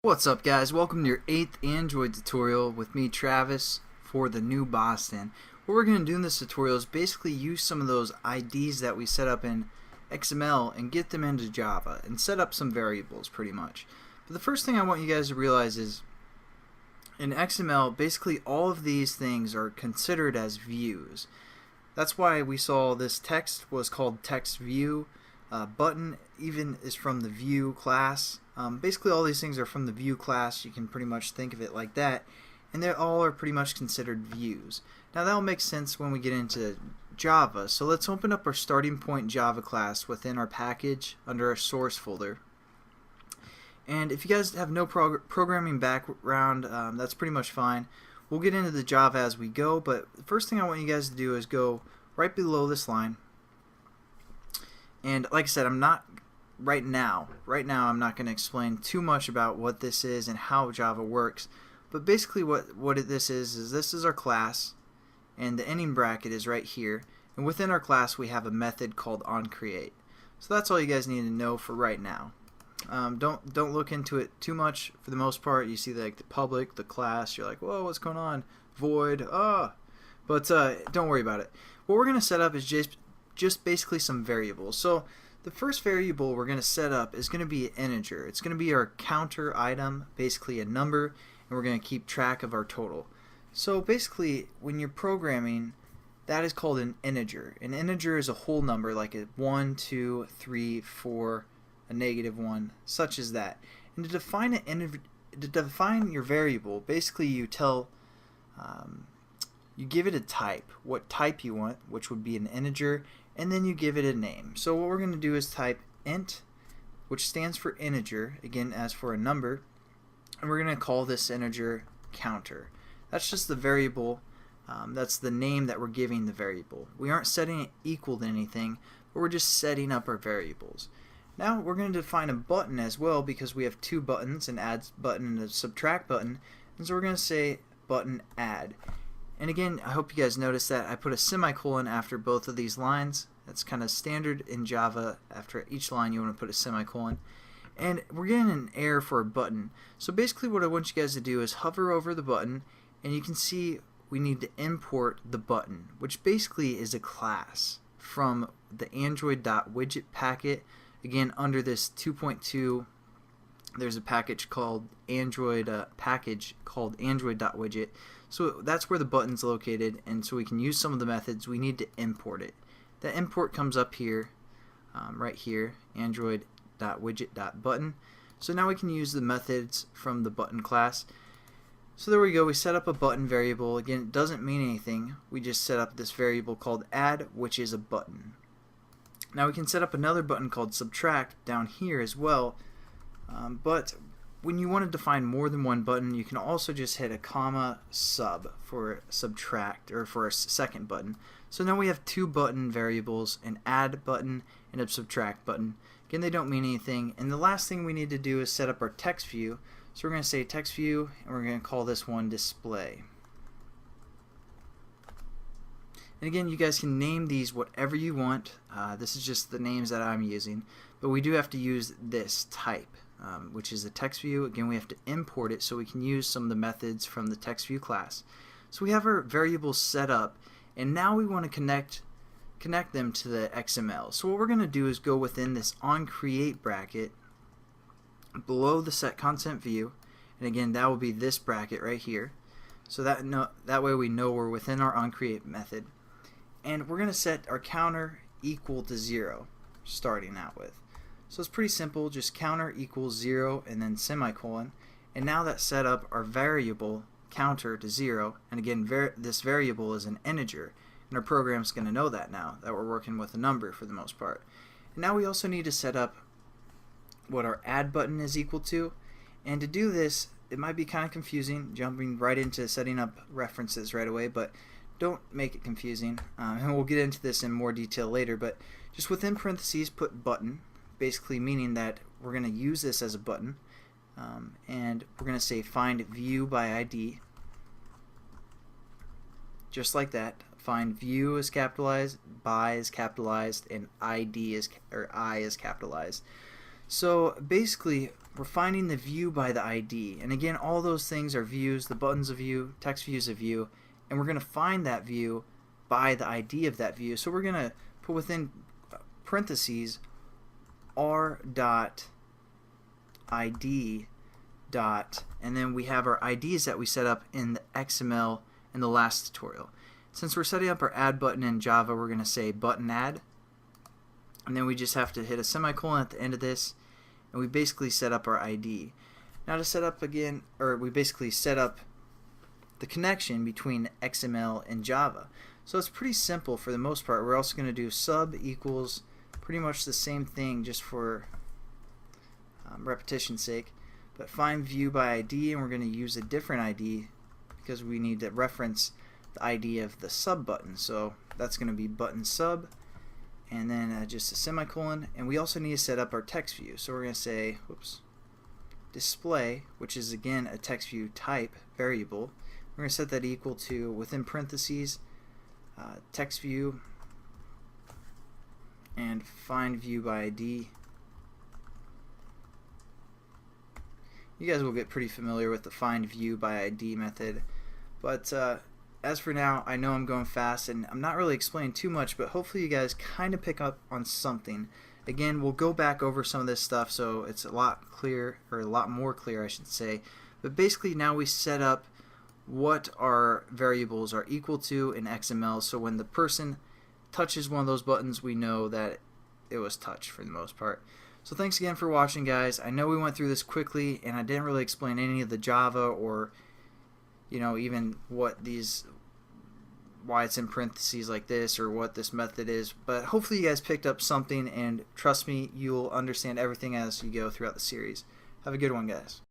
What's up, guys? Welcome to your 8th Android tutorial with me, Travis, for the new Boston. What we're going to do in this tutorial is basically use some of those IDs that we set up in XML and get them into Java and set up some variables pretty much. But the first thing I want you guys to realize is in XML, basically all of these things are considered as views. That's why we saw this text was called text view. Button even is from the view class. Basically all these things are from the view class. You can pretty much think of it like that, and they all are pretty much considered views. Now that will make sense when we get into Java. So let's open up our starting point Java class within our package under our source folder. And if you guys have no programming background, that's pretty much fine. We'll get into the Java as we go, but the first thing I want you guys to do is go right below this line. And like I said, I'm not right now I'm not going to explain too much about what this is and how Java works, but basically what this is this is our class, and the ending bracket is right here, and within our class we have a method called onCreate. So that's all you guys need to know for right now. Don't look into it too much. For the most part, you see the public, the class, you're like, whoa, what's going on? Void, but don't worry about it. What we're going to set up is just basically some variables. So the first variable we're going to set up is going to be an integer. It's going to be our counter item, basically a number, and we're going to keep track of our total. So basically when you're programming, that is called an integer. An integer is a whole number, like a 1, 2, 3, 4, a -1, such as that. And to define your variable, basically you tell you give it a type, what type you want, which would be an integer, and then you give it a name. So what we're going to do is type int, which stands for integer, again as for a number, and we're going to call this integer counter. That's just the variable, that's the name that we're giving the variable. We aren't setting it equal to anything, but we're just setting up our variables. Now we're going to define a button as well, because we have two buttons, an add button and a subtract button, and so we're going to say button add. And again, I hope you guys noticed that I put a semicolon after both of these lines. That's kind of standard in Java. After each line you want to put a semicolon. And we're getting an error for a button. So basically what I want you guys to do is hover over the button, and you can see we need to import the button, which basically is a class from the Android.widget packet. Again, under this 2.2, there's a package called Android.widget. So that's where the button's located, and so we can use some of the methods. We need to import it. The import comes up here, right here, Android.widget.button. So now we can use the methods from the button class. So there we go. We set up a button variable. Again, it doesn't mean anything. We just set up this variable called add, which is a button. Now we can set up another button called subtract down here as well, but when you want to define more than one button, you can also just hit a comma sub for subtract, or for a second button. So now we have two button variables, an add button and a subtract button. Again, they don't mean anything. And the last thing we need to do is set up our text view. So we're going to say text view, and we're going to call this one display. And again, you guys can name these whatever you want. This is just the names that I'm using, but we do have to use this type, which is the text view. Again, we have to import it so we can use some of the methods from the text view class. So we have our variables set up, and now we want to connect them to the XML. So what we're going to do is go within this onCreate bracket below the set content view, and again that will be this bracket right here. So that way we know we're within our onCreate method, and we're going to set our counter equal to 0 starting out with. So it's pretty simple, just counter equals 0 and then semicolon, and now that set up our variable counter to 0, and again this variable is an integer, and our program's going to know that now that we're working with a number for the most part. And now we also need to set up what our add button is equal to, and to do this it might be kind of confusing jumping right into setting up references right away, but don't make it confusing, and we'll get into this in more detail later, but just within parentheses put button, basically meaning that we're going to use this as a button, and we're going to say find view by ID, just like that. Find view is capitalized, by is capitalized, and ID is I is capitalized. So basically we're finding the view by the ID. And again, all those things are views, the button's a view, text view's a view, and we're going to find that view by the ID of that view. So we're going to put within parentheses r.id dot, and then we have our IDs that we set up in the XML in the last tutorial. Since we're setting up our add button in Java, we're going to say button add, and then we just have to hit a semicolon at the end of this, and we basically set up our ID. Now to set up again, or we basically set up the connection between XML and Java. So it's pretty simple for the most part. We're also going to do sub equals pretty much the same thing, just for repetition's sake, but find view by ID, and we're going to use a different ID because we need to reference the ID of the sub button. So that's going to be button sub, and then just a semicolon. And we also need to set up our text view. So we're going to say, whoops, display, which is again a text view type variable. We're going to set that equal to, within parentheses, text view, and find view by ID. You guys will get pretty familiar with the find view by ID method, but as for now, I know I'm going fast and I'm not really explaining too much, but hopefully you guys kind of pick up on something. Again, we'll go back over some of this stuff so it's a lot clearer, or a lot more clear I should say, but basically now we set up what our variables are equal to in XML, so when the person touches one of those buttons, we know that it was touched for the most part. So thanks again for watching, guys. I know we went through this quickly and I didn't really explain any of the Java, or even what these, why it's in parentheses like this, or what this method is, but hopefully you guys picked up something, and trust me, you'll understand everything as you go throughout the series. Have a good one, guys.